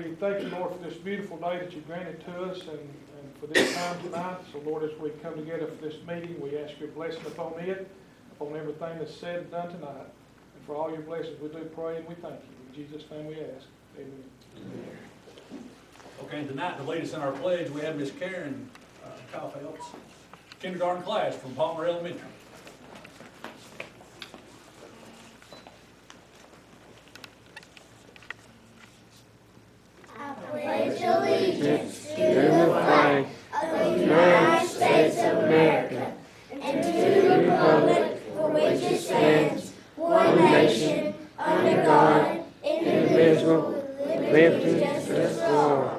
we thank you, Lord, for this beautiful day that you granted to us and for this time tonight. So, Lord, as we come together for this meeting, we ask your blessing upon it, upon everything that's said and done tonight. And for all your blessings, we do pray and we thank you. In Jesus' name we ask. Amen. Okay, tonight to lead us in our pledge, we have Miss Karen Kauffeld's kindergarten class from Palmer Elementary. I pledge allegiance to the flag of the United States of America and to the republic for which it stands, one nation, under God, indivisible, with liberty and justice for all.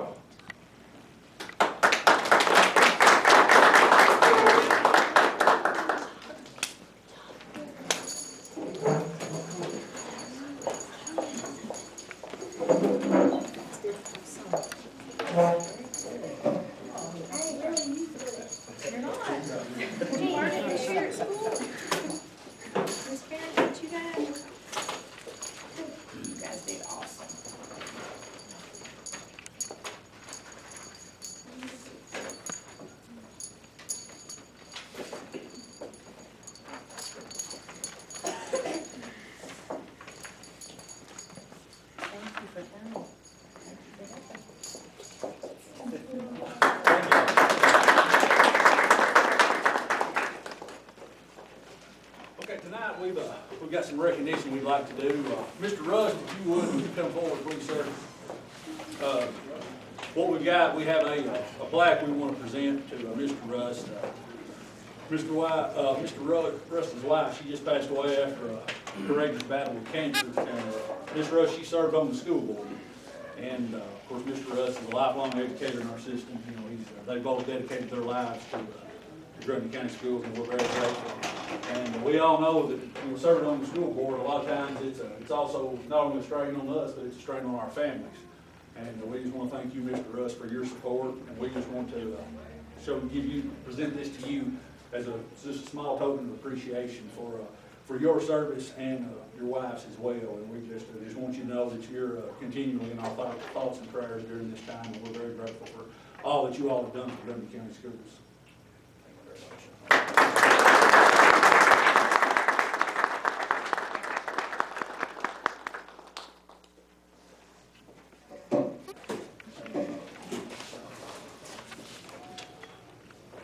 We've got some recognition we'd like to do. Mr. Rust, if you would you come forward, please, sir? What we've got, we have a plaque we want to present to Mr. Rust. Mr. Rust's wife, she just passed away after a courageous battle with cancer. And Ms. Rust, she served on the school board. And of course, Mr. Rust is a lifelong educator in our system. You know, they both dedicated their lives to Grundy County Schools, and we're very grateful. And we all know that when we're serving on the school board, a lot of times it's also not only a strain on us, but it's a strain on our families. And we just want to thank you, Mr. Russ, for your support, and we just want to present this to you as just a small token of appreciation for your service and your wife's as well. And we just want you to know that you're continually in our thoughts and prayers during this time, and we're very grateful for all that you all have done for Grundy County Schools.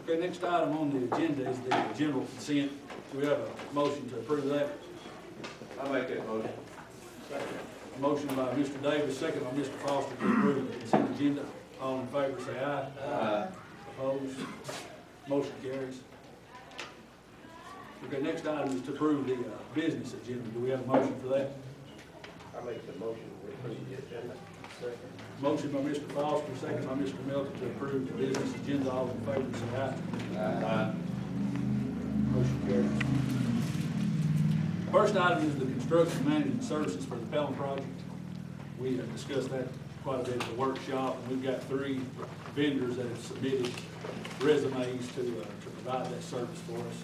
Okay, next item on the agenda is the general consent. Do we have a motion to approve that? I'll make that motion. A motion by Mr. Davis, second by Mr. Foster to approve the consent agenda. All in favor say aye. Aye. Opposed? Motion carries. Okay, next item is to approve the business agenda. Do we have a motion for that? I make the motion to approve the agenda. Second. Motion by Mr. Foster, second by Mr. Melton to approve the business agenda. All in favor say aye. Aye. Motion carries. First item is the construction management services for the Pelham project. We have discussed that quite a bit at the workshop, and we've got 3 vendors that have submitted resumes to provide that service for us.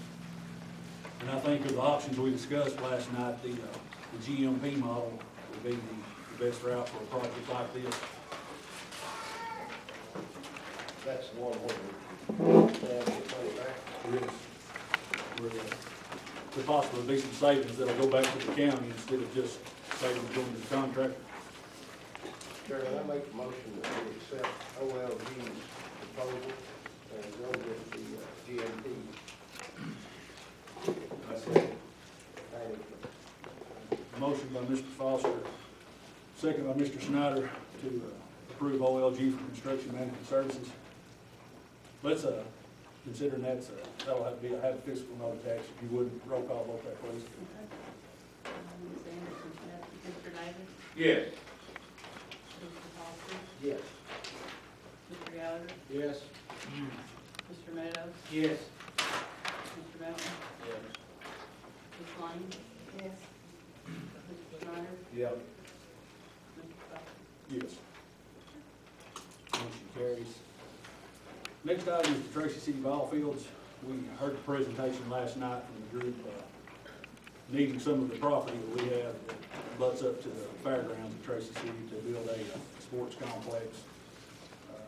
And I think of the options we discussed last night, the GMP model would be the best route for a project like this. That's the one where we get money back. It is. There possibly be some savings that'll go back to the county instead of just savings going to the contractor. Chairman, I make the motion that we accept OLG's proposal and go with the GMP. I second. Motion by Mr. Foster, second by Mr. Snyder to approve OLG for construction management services. Let's considering that'll have to be a fiscal note attached. If you would roll call vote that, please. Mr. Davis? Yes. Mr. Foster? Yes. Mr. Gallagher? Yes. Mr. Meadows? Yes. Mr. Melton? Yes. Ms. Lane? Yes. Mr. Snyder? Yep. Mr. Foster? Yes. Motion carries. Next item is the Tracy City Ball Fields. We heard the presentation last night from the group needing some of the property that we have that butts up to the fairgrounds at Tracy City to build a sports complex.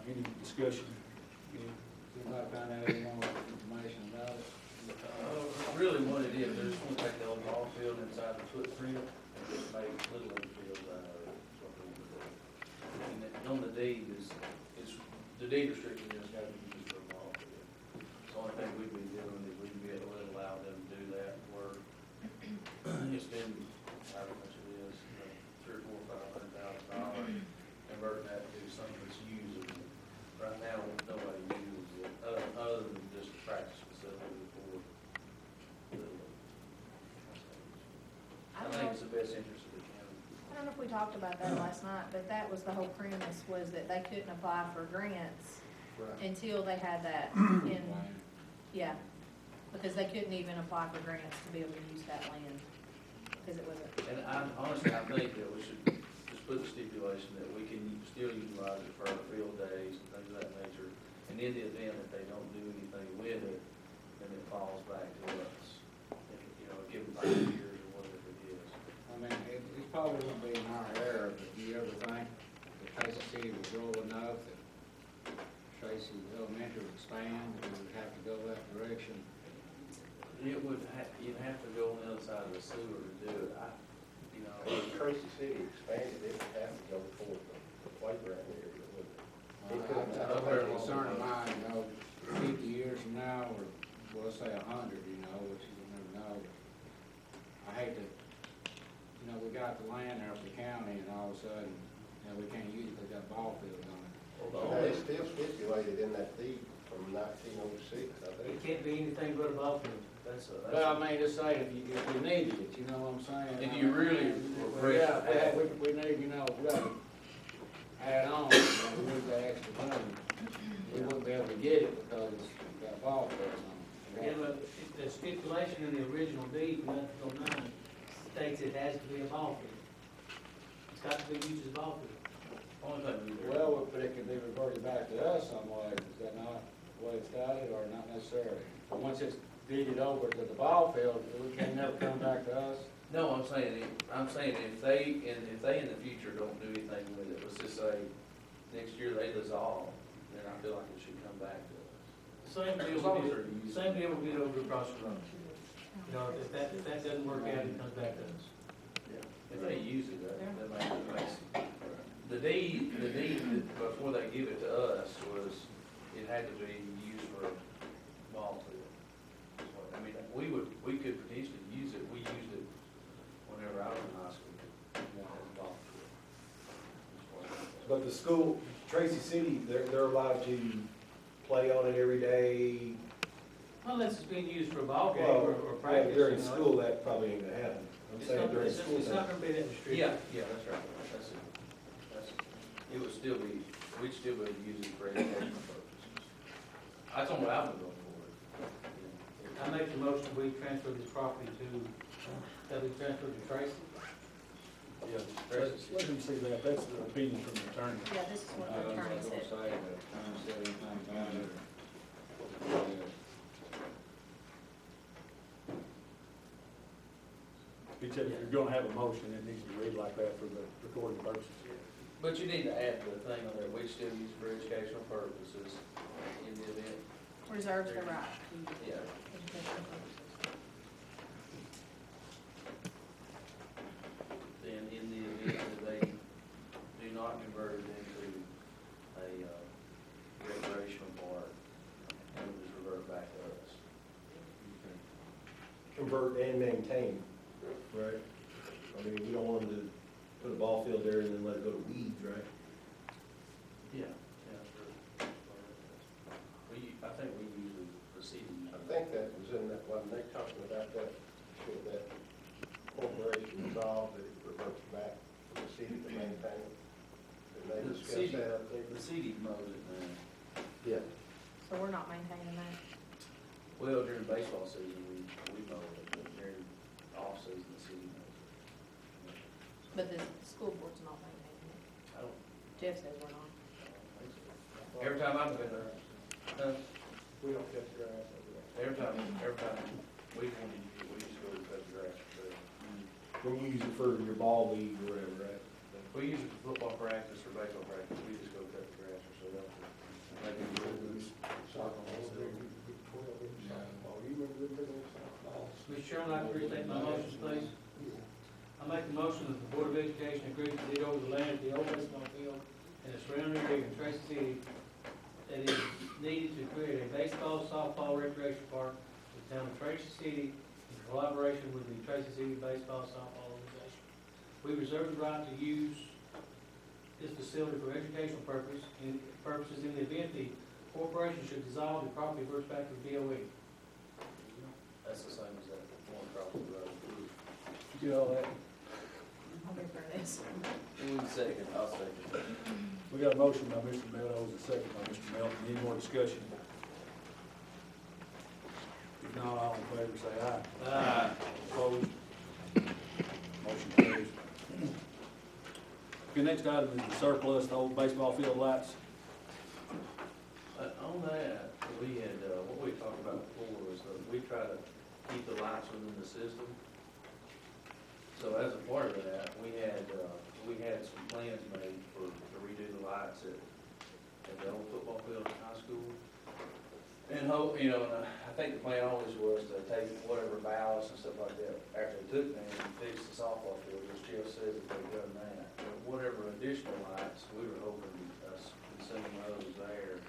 Any discussion? Anybody find out any more information about it? Really what it is, they're just gonna take the old ball field inside the footprint and just make little league fields out of it. That's what they're gonna do. And then on the deed is, the deed restriction is gotta be used for a ball field. The only thing we'd be doing is we'd be able to allow them to do that work. It's been, I don't know how much it is, $300,000 or $400,000, converting that to something that's usable. Right now, nobody uses it, other than just a practice facility for little league. I think it's the best interest of the county. I don't know if we talked about that last night, but that was the whole premise, was that they couldn't apply for grants Right. until they had that in, yeah. Because they couldn't even apply for grants to be able to use that land, because it wasn't. And honestly, I think that we should just put a stipulation that we can still utilize it for our field days and things of that nature. And in the event that they don't do anything with it, then it falls back to us. You know, give them 5 years or whatever it is. I mean, it probably wouldn't be in our area, but do you ever think that Tracy City would grow enough that Tracy Elementary would expand, and we would have to go that direction? It would you'd have to go on the other side of the sewer to do it. If Tracy City expanded, it would have to go toward the playground area, wouldn't it? I'm very concerned of mine, 50 years from now, or, well, let's say 100, which you never know. I hate to, we got the land there for the county, and all of a sudden, we can't use it because we got ball fields on it. Well, it's still stipulated in that deed from 1906, I It think. can't be anything but a ball field. Well, I mean, just say if you needed it, you know what I'm saying? If you really were Yeah, pressed. we need, we gotta add on, we need that extra money. We wouldn't be able to get it because it's got ball fields on it. Yeah, but the stipulation in the original deed, 1909, states it has to be a ball field. It's got to be used as a ball field. Only thing we do. Well, but it can be reverted back to us some way, is that not the way it's got it, or not necessarily? But once it's deeded over to the ball field, it can never come back to us? No, I'm saying if they in the future don't do anything with it, let's just say next year they dissolve, then I feel like it should come back to us. Same deal As long as with they're used. same deal with it over across the road. If that doesn't work out, it comes back to us. Yeah. If they use it, that makes the deed that before they give it to us was, it had to be used for a ball field. I mean, we could potentially use it, we used it whenever I was in high school, as a ball field. But the school, Tracy City, they're allowed to play on it every day. Unless it's being used for a ball game Well, or practice. during school, that probably ain't gonna happen. I'm It's saying not, during it's school it's time. not gonna be that restricted. Yeah, that's right, that's it. It would still be, we'd still be able to use it for educational purposes. That's on what I would go for. I make the motion, we transfer this property that we transfer to Tracy. Yeah, Let him see that, that's the opinion from the attorney. Yeah, this is what the attorney I was said. gonna say that, attorney said anything about it. Except if you're gonna have a motion, it needs to be read like that for the recording purposes. but you need to add the thing on there, we still use it for educational purposes in the event. Reserves the right to use it Yeah. for educational purposes. Then in the event that they do not convert it into a recreational park, it will just revert back to us. Convert and maintain, right? I mean, we don't want them to put a ball field there and then let it go to weeds, right? Yeah. I think we usually proceed. I think that was in that, when they talking about that, should that corporation dissolved, that it reverts back to the city to maintain it. Did they The discuss city, that up there? the city mows it now. Yeah. So we're not maintaining that? Well, during baseball season, we mow it, but during off-season, the city mows it. But the school board's not maintaining it. I don't Jeff says we're not. think so. Every time I've been there, We don't cut the grass over there. every time we just go to cut the grass. But, When you use it for your ball league or whatever, right? We use it for football practice or baseball practice, we just go cut the grass or so that. Make it really Softball, Big 12 in softball. You remember them big old softballs? Mr. Chairman, I'd like to restate my motion, please. I make the motion that the Board of Education agree to deed over the land at the old baseball field and the surrounding area in Tracy City that is needed to create a baseball, softball recreation park in the town of Tracy City in collaboration with the Tracy City Baseball Softball Organization. We reserve the right to use this facility for educational purposes in the event the corporation should dissolve, the property reverts back to the BOE. That's the same as that one across the road. You get all that? I'll be for this. Second, I'll second. We got a motion by Mr. Meadows and a second by Mr. Melton. Any more discussion? If not, all in favor say aye. Aye. Opposed? Motion carries. The next item is the surplus, the old baseball field lights. On that, we had, what we talked about before was that we try to keep the lights within the system. So as a part of that, we had some plans made to redo the lights at the old football field at high school. And hope, and I think the plan always was to take whatever ballast and stuff like that, after they took them and fix the softball field, as Jeff says that they've done that. But whatever additional lights, we were hoping us consuming those there,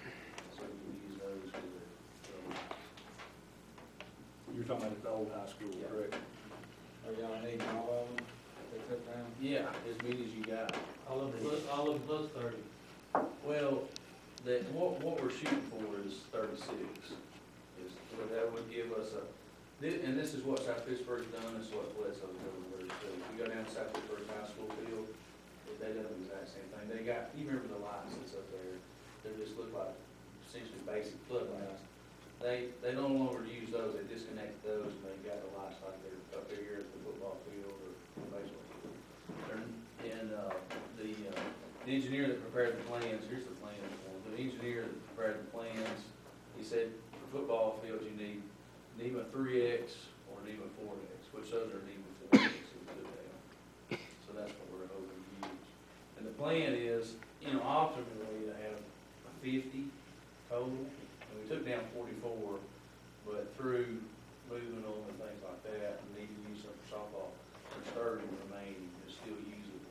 so we could use those for the, You're talking about at the old high school, Yeah. correct? Are y'all needing all of them to put down? yeah, as many as you got. All of them plus 30. Well, what we're shooting for is 36. That would give us and this is what South Pittsburgh's done, this is what Bledsoe's doing over there. So if you go down to South Pittsburgh High School field, they do the exact same thing. They got, you remember the lights that's up there? They just look like essentially basic floodlights. They no longer use those, they disconnect those and they got the lights like they're up there here at the football field or the baseball field. And the engineer that prepared the plans, here's the plans for them. The engineer that prepared the plans, he said for football fields you need NEMA 3X or NEMA 4X, which those are NEMA 4X that we put down. So that's what we're hoping to use. And the plan is, optimally to have 50 total. And we took down 44, but through moving them and things like that, and need to use some for softball, there's 30 remaining to still use it.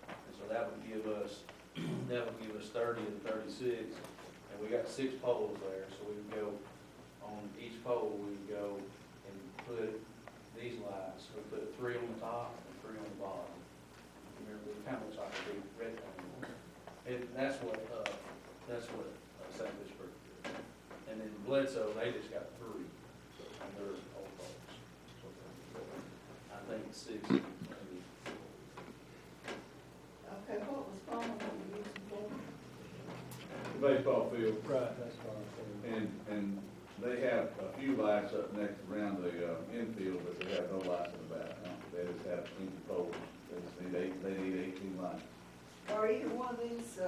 And so that would give us 30 and 36, and we got 6 poles there, so we would go on each pole, we would go and put these lights. We put 3 on the top and 3 on the bottom. Remember, it kind of looks like a big rectangle. And that's what St. Pittsburgh did. And then Bledsoe, they just got 3 on their old poles. I think 6 maybe. Okay, what was Palmer using for? Baseball field, Right, that's what I'm saying. and they have a few lights up next around the infield, but they have no lights in the back. No, they just have empty poles. They need 18 lights. Are either one of these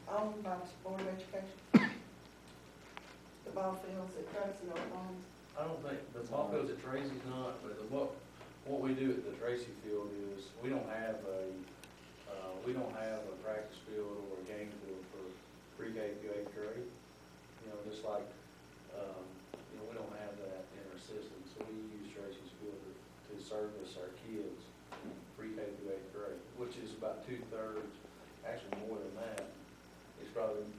owned by the Board of Education? The ball fields at Tracy or owned? I don't think, the ball fields at Tracy's not, but what we do at the Tracy field is, we don't have a practice field or a game field for pre-K through 8th grade. Just like, we don't have that in our system, so we use Tracy's field to service our kids pre-K through 8th grade, which is about 2/3, actually more than that.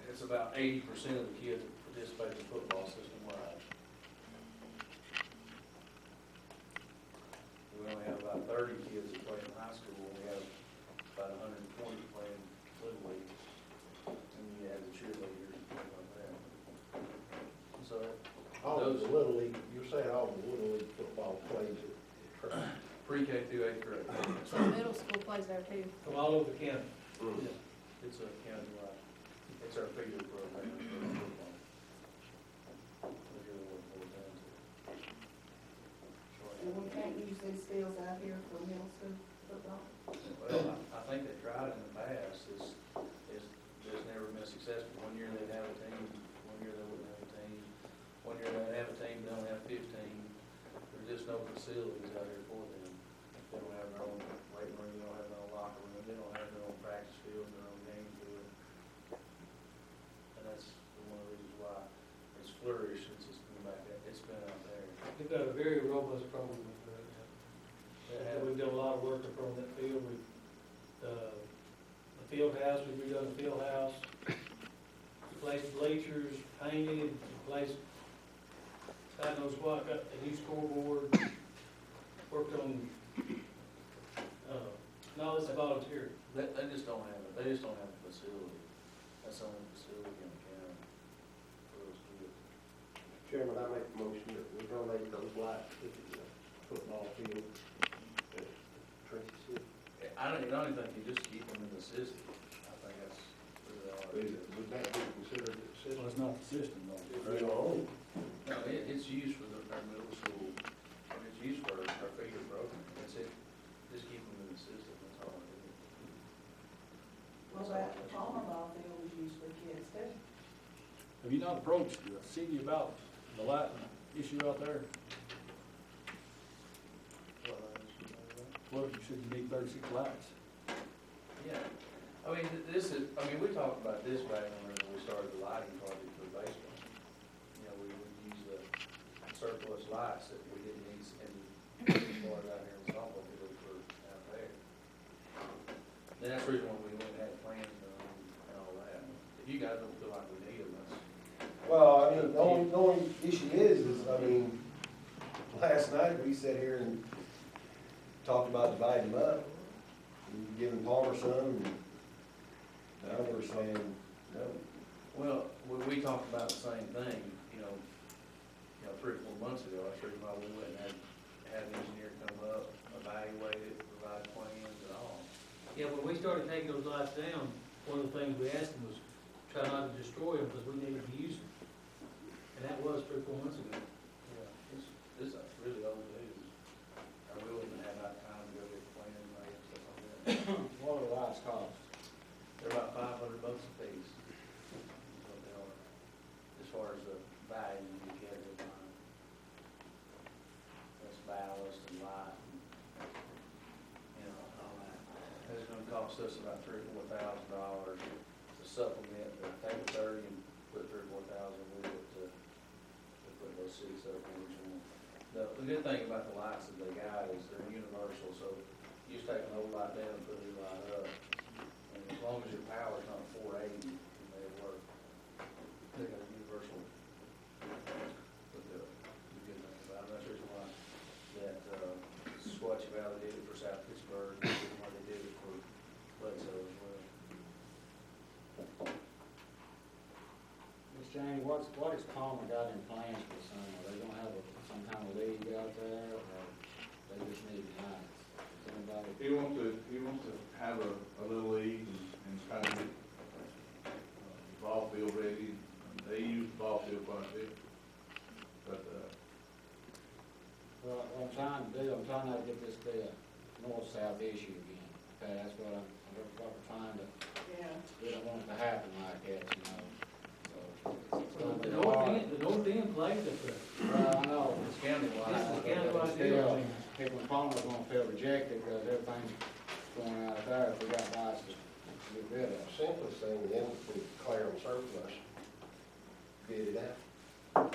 It's about 80% of the kids that participate in the football system wide. We only have about 30 kids that play in high school, and we have about 120 playing Little League. And you have the cheerleaders and things like that. So, All of the Little League, you're saying all the Little League football plays at Tracy? pre-K through 8th grade. So middle school plays there too. From all over the county. It's a county-wide, it's our feeder program for football. We're really looking forward to it. And we can't use these fields out here for middle school football? Well, I think they tried in the past, there's never been successful. One year they'd have a team, one year they wouldn't have a team. One year they'd have a team, they only have 15. There's just no facilities out here for them. They don't have their own weight room, they don't have their own locker room, they don't have their own practice bus program with her. We've done a lot of work up on that field. The field house, we've redone the field house, replaced bleachers, painted, replaced, God knows what, got a new scoreboard, worked on, no, it's a volunteer. They just don't have it, they just don't have a facility. That's the only facility in the county for those kids. Chairman, I make a motion that we donate those lights to the football field at Tracy City. I don't even think you just keep them in the system. I think that's really all it is. Would that be considered a Well, system? it's not the system, though. If we don't own it? No, it's used for our middle school, and it's used for our feeder program. That's it. Just keep them in the system, that's all it is. Well, that Palmer ball field was used for kids too. Have you not approached the city about the light issue out there? Well, you said you need 36 lights. Yeah, I mean, we talked about this back when we started the lighting project for baseball. You know, we would use the surplus lights that we didn't need in Florida out here in the softball field for out there. Then that's the reason why we went and had plans and all that. If you guys don't feel like we need them, that's. Well, I mean, the only issue is, I mean, last night we sat here and talked about dividing them up, and giving Palmer some, and now we're saying, no. Well, we talked about the same thing, you know, 3 or 4 months ago. That's the reason why we went and had an engineer come up, evaluate it, provide plans and all. Yeah, when we started taking those lights down, one of the things we asked them was try not to destroy them because we needed to use them. And that was 3 or 4 months ago. Yeah, it's really old news. I really even have that time to go get plans and make stuff like that. What do the lights cost? They're about $500 a piece. Is what they are. As far as the value you get with mine. That's ballast and light and, you know, all that. It's gonna cost us about $3,000 or $4,000 to supplement, the take the 30 and put 3,000 or 4,000 with it to put those 6 up on each one. The good thing about the lights that they got is they're universal, so you just take an old light down and put a new light up. And as long as your power's not 480, they work. They got a universal. But the good thing about them, that's the reason why that Swatch Valley did it for South Pittsburgh, the reason why they did it for Bledsoe as well. Miss Jane, what has Palmer got in plans for summer? Are they gonna have some kind of league out there, or they just need lights? Is anybody? He wants to have a little league and try to get ball field ready. They use the ball field quite a bit. But, Well, what I'm trying to do, I'm trying not to get this to be a north-south issue again. Okay, that's what we're trying to, Yeah. we don't want it to happen like that, you know. So, it's gonna be The north hard. end, the north end plays up there. Well, I know. It's countywide. This is But countywide still, deal. people in Palmer's gonna feel rejected because everything's going out of there if we got lights to get rid of. Simplest thing then would be declare them surplus, bid it out,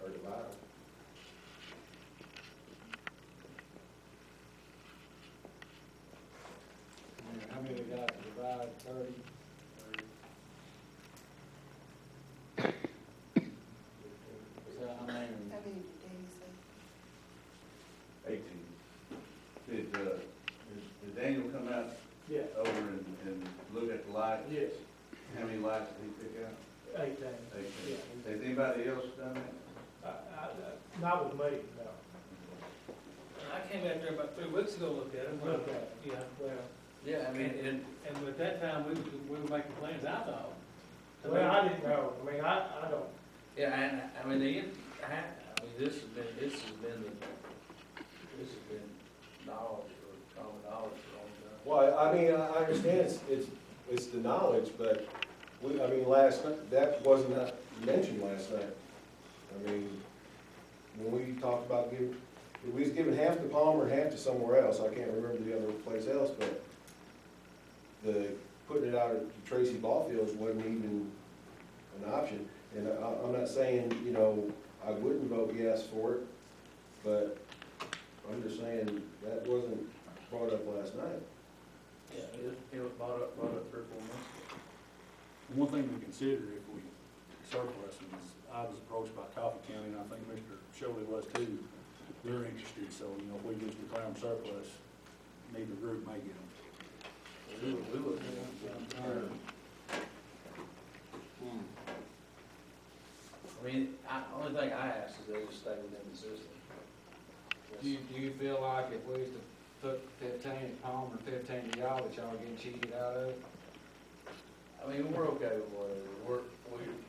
or divide them. How many we got to divide, 30? Is that how many? How many did you say? 18. Did Daniel come out Yeah, over and look at the lights? yes, How many lights did he pick out? 18. 18. Yeah. Has anybody else done that? Not with me, no. I came out there about 3 weeks ago, looked at them. Looked at 'em. Yeah, Well, Yeah, I mean, and and at that time, we were making plans, I thought. well, I didn't know, I mean, I don't, yeah, and I mean, this has been knowledge for common knowledge for a long time. Well, I mean, I understand it's the knowledge, but last night, that wasn't mentioned last night. I mean, when we talked about we was giving half to Palmer, half to somewhere else, I can't remember the other place else, but putting it out at the Tracy ball fields wasn't even an option. And I'm not saying, I wouldn't vote yes for it, but I'm just saying, that wasn't brought up last night. Yeah, it was brought up 3 or 4 months ago. One thing to consider if we surplus them is, I was approached by Coffee County, and I think Mr. Sholey was too. They're interested, so, you know, if we just declare them surplus, neither group may get them. We would. I mean, only thing I ask is they just stay within the system. Do you feel like if we was to put 15 at Palmer, 15 to y'all, that y'all getting cheated out of it? I mean, we're okay with whatever,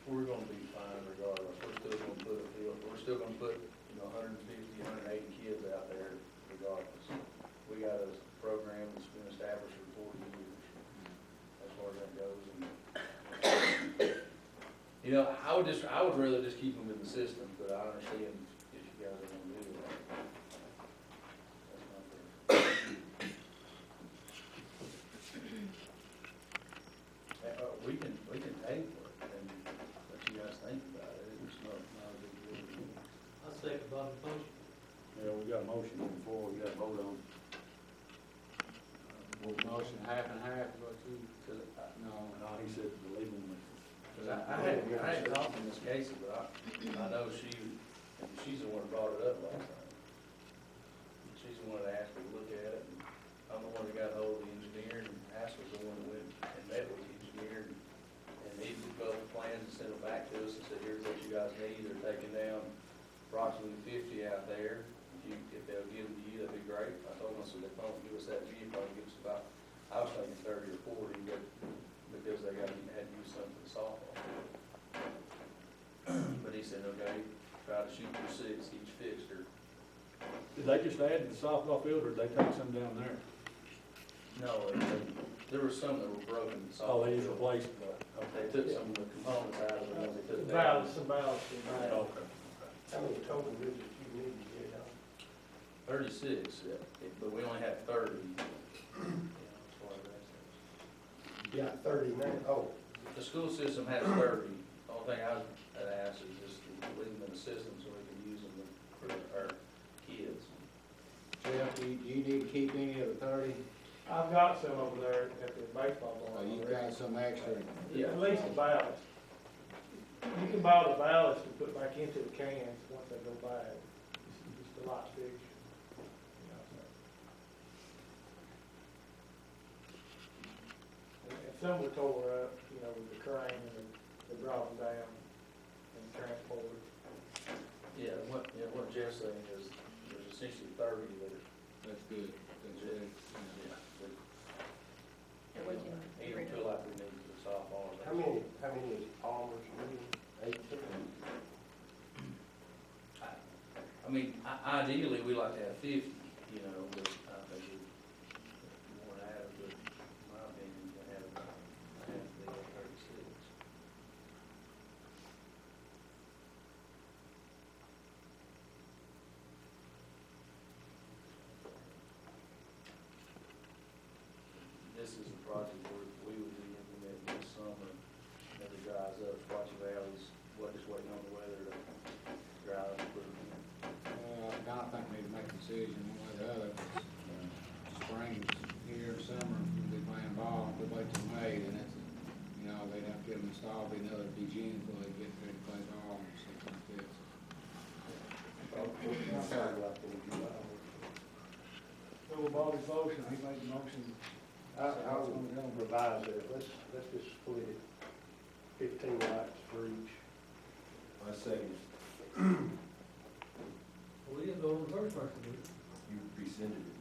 we're gonna be fine regardless, we're still gonna put a field, we're still gonna put, 150, 180 kids out there regardless. We got a program that's been established for 40 years, as far as that goes, and, I would rather just keep them in the system, but I understand if you guys are gonna do that. That's my preference. We can table it and let you guys think about it, it's not a big deal. I second Bob's motion. Yeah, we got a motion on the floor, we got to vote on. Motion half and half, what you, no. No, he said the legal one. Cause I hadn't talked to Miss Casey, but I know she's the one that brought it up last time. She's the one that asked me to look at it, and I'm the one that got hold of the engineer, and Ash was the one that went and met with the engineer, and he developed plans and sent them back to us and said, here's what you guys need, they're taking down approximately 50 out there. If they'll give them to you, that'd be great. I told them, so they don't give us that many, probably give us about, I was thinking 30 or 40, but because they had to use some for the softball. But he said, okay, try to shoot for 6 each fixture. Did they just add to the softball field, or did they take some down there? No, there were some that were broken. Oh, they just replaced They took some of the components out of the ones they took down. Some ballots, Okay. How many total visits you need to get out? 36, yeah, but we only have 30. As far as that goes. You got 39. Oh, The school system has 30. The only thing I had asked is just to leave them in the system so we can use them for our kids. Jeff, do you need to keep any of the 30? I've got some over there at the baseball Or bar. you got some extra? Yeah. At least the ballots. You can buy the ballots and put back into the cans once they go bad. It's just a lot bigger. And some were tore up, with the crane and they brought them down and transported. Yeah, what Jeff's saying is there's essentially 30 that are, That's good. That's good. yeah, that And we can even agree feel like we need to the softball. how many is Palmer's needing? 18? I mean, ideally, we like to have 50, but I think we want to have, but in my opinion, we can have the 36. This is a project where we would be implementing this summer, as it dries up, Squatchy Valley's, just waiting on the weather to dry up and put it in. I don't think we need to make a decision one way or the other. Spring here, summer, we'll be playing ball, we'll wait till May, then it's, they'd have to get them installed, be another be June before they get ready to play ball and stuff like that. Bill Bobby's motion, he made the motion. I'll revise it. Let's just split it. 15 lights for each. I second. We didn't go over the first person, did we? You rescinded it.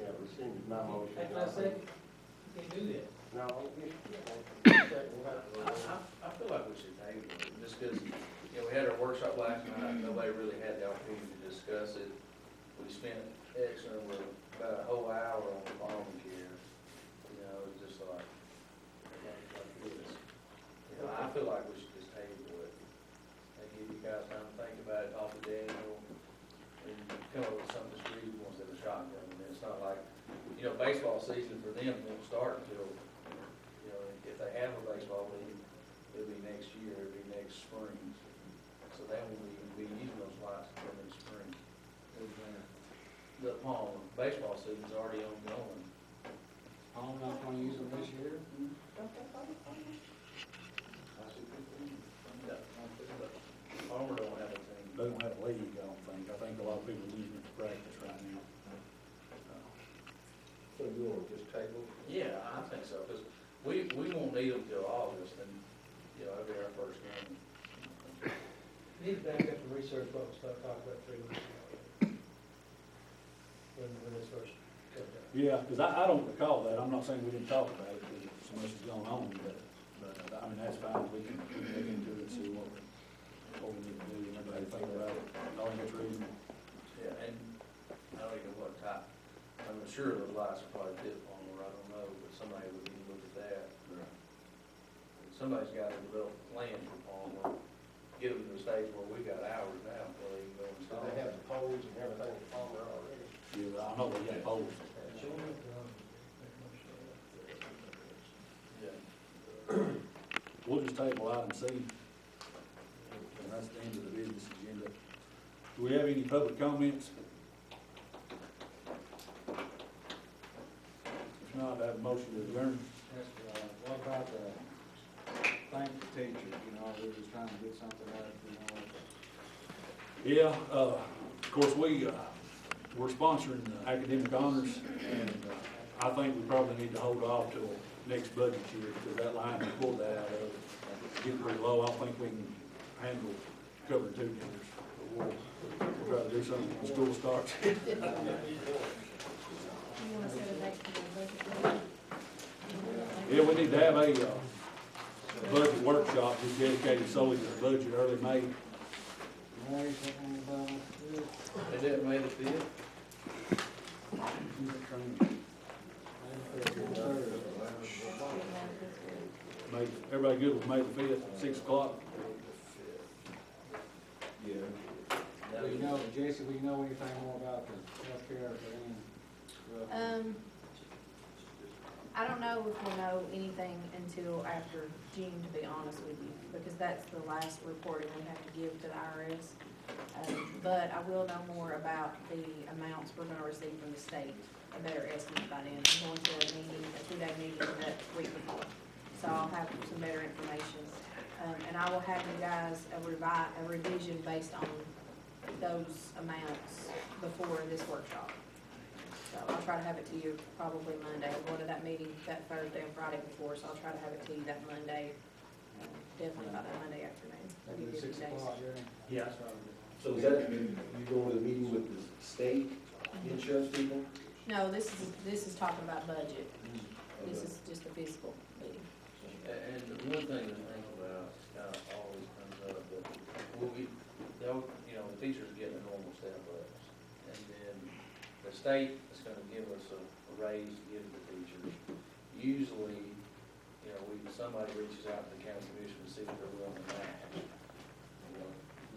Yeah, rescinded my motion. Take my second. You can't do that. No, it's, I feel like we should table it, just because, we had our workshop last night, nobody really had the opportunity to discuss it. We spent about a whole hour on the bomb care, it's just like this. I feel like we should just table it, and give you guys time to think about it, talk to Daniel, and come up with something discreet instead of shotgun. And it's not like, baseball season for them won't start until, if they have a baseball league, it'll be next year, it'll be next spring. So that will be the baseball season's already ongoing. I'm not gonna use them this year. Palmer don't have a team. They don't have a league, I don't think. I think a lot of people are using it for practice right now. So you want to just table? Yeah, I think so, because we won't need them till August, and, you know, that'll be our first game. Need to back up the research what we started talking about 3 weeks ago. When this first comes out. Yeah, because I don't recall that. I'm not saying we didn't talk about it, because so much has gone on, but, I mean, that's fine. We can look into it and see what we need to do, and everybody think about it. I think it's reasonable. Yeah, and I don't even know what type, I'm sure those lights are probably tip Palmer, I don't know, but somebody would need to look at that. Somebody's got to develop a plan for Palmer, get them to the stage where we got hours now, where they can go So install. they have the poles and everything at Palmer already? Yeah, I know we got polls. Yeah. We'll just table item C. And that's the end of the business agenda. Do we have any public comments? If not, I have a motion to adjourn. Yes, what about the, thank the teachers, you know, we're just trying to get something out, you know. Yeah, of course, we're sponsoring the academic honors, and I think we probably need to hold off till next budget year, because that line we pulled that out of is getting pretty low. I don't think we can handle covering 2 dinners. But we'll try to do something when school starts. You wanna set a date for the budget? Yeah, we need to have a budget workshop just dedicated solely to the budget early May. Mary, something about this? They didn't make the field? May, everybody good with May the 5th, 6 o'clock? Yeah. Do you know, Jesse, do you know anything more about the healthcare for them? I don't know if we'll know anything until after June, to be honest with you, because that's the last reporting we have to give to the IRS. But I will know more about the amounts we're gonna receive from the state, a better estimate by then. I'm going to a meeting, a 2-day meeting that week before, so I'll have some better information. And I will have you guys a revision based on those amounts before this workshop. So I'll try to have it to you probably Monday. I'm going to that meeting that Thursday and Friday before, so I'll try to have it to you that Monday, definitely by that Monday afternoon. That'll give you 2 days. Yeah. So is that, you going to the meeting with the state insurance people? No, this is talking about budget. This is just a fiscal meeting. And the one thing to think about, kind of always comes up, that they'll, you know, the teachers get a normal step ups. And then the state is gonna give us a raise to give to the teachers. Usually, you know, somebody reaches out to the county commission to see if they're willing to match. You know,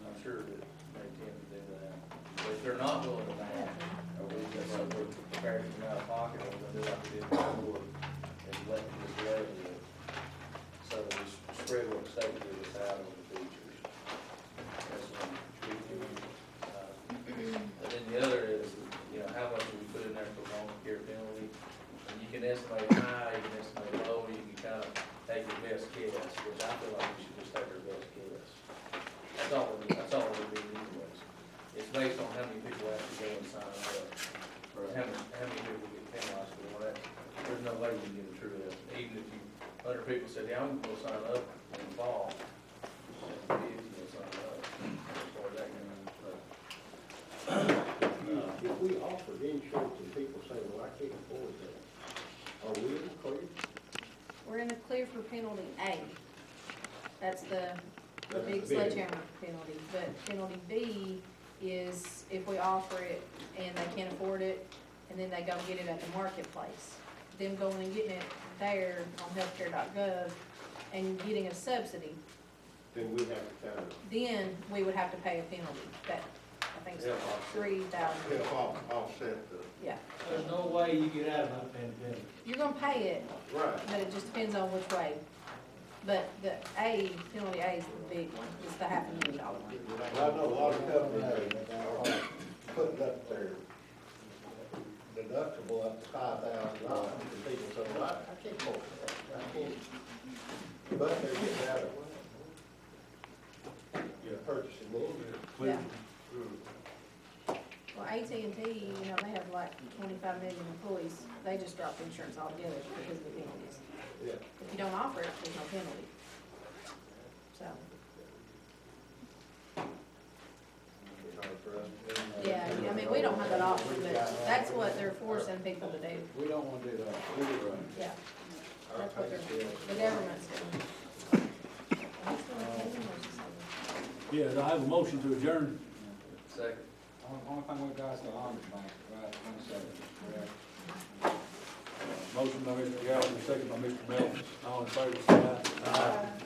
I'm sure that they tend to do that. But if they're not willing to match, or we just like we're prepared to come out of pocket, or we're gonna do like we did before, and let them just levy it. So we spread what the state gives us out on the teachers. That's one treat. And then the other is, you know, how much do we put in there for long-care penalty? And you can estimate high, you can estimate low, you can kind of take your best guess, which I feel like we should just take our best guess. That's all we do anyways. It's based on how many people actually go and sign up, or how many people get penalized for that. There's no way you can get a true estimate, even if 100 people said, yeah, I'm gonna sign up in the fall, and 50 will sign up, as far as that goes. If we offered insurance and people say, well, I can't afford that, are we in the clear? We're in the clear for penalty A. That's the That's big the big sledgehammer penalty. But penalty B is if we offer it and they can't afford it, and then they go get it at the marketplace. Them going and getting it there on healthcare.gov and getting a subsidy, Then we have to kind of then we would have to pay a penalty. That, I think it's Yeah. $3,000. help offset the. Yeah. There's no way you get out of not paying the penalty. You're gonna pay it, Right. but it just depends on which way. But the A, penalty A is the big one, it's the $500,000 one. I know a lot of companies are putting up their deductible up to $5,000, and people say, well, I can't afford that, I can't. But they're getting out of purchasing more. Yeah. Well, AT&T, you know, they have like 25 million employees, they just dropped insurance altogether because of the penalties. Yeah. If you don't offer it, there's no penalty. So, It's hard for us to do. yeah, I mean, we don't have that option, but that's what they're forcing people to do, We don't wanna do that. We're, yeah. Our That's what pay they're, scale. the government's doing. Yeah, I have a motion to adjourn. Second. only thing we got is the Honors Bank, right, 27, correct? Motion by Mr. Gallagher, second by Mr. Melton. All in favor, say aye. Aye.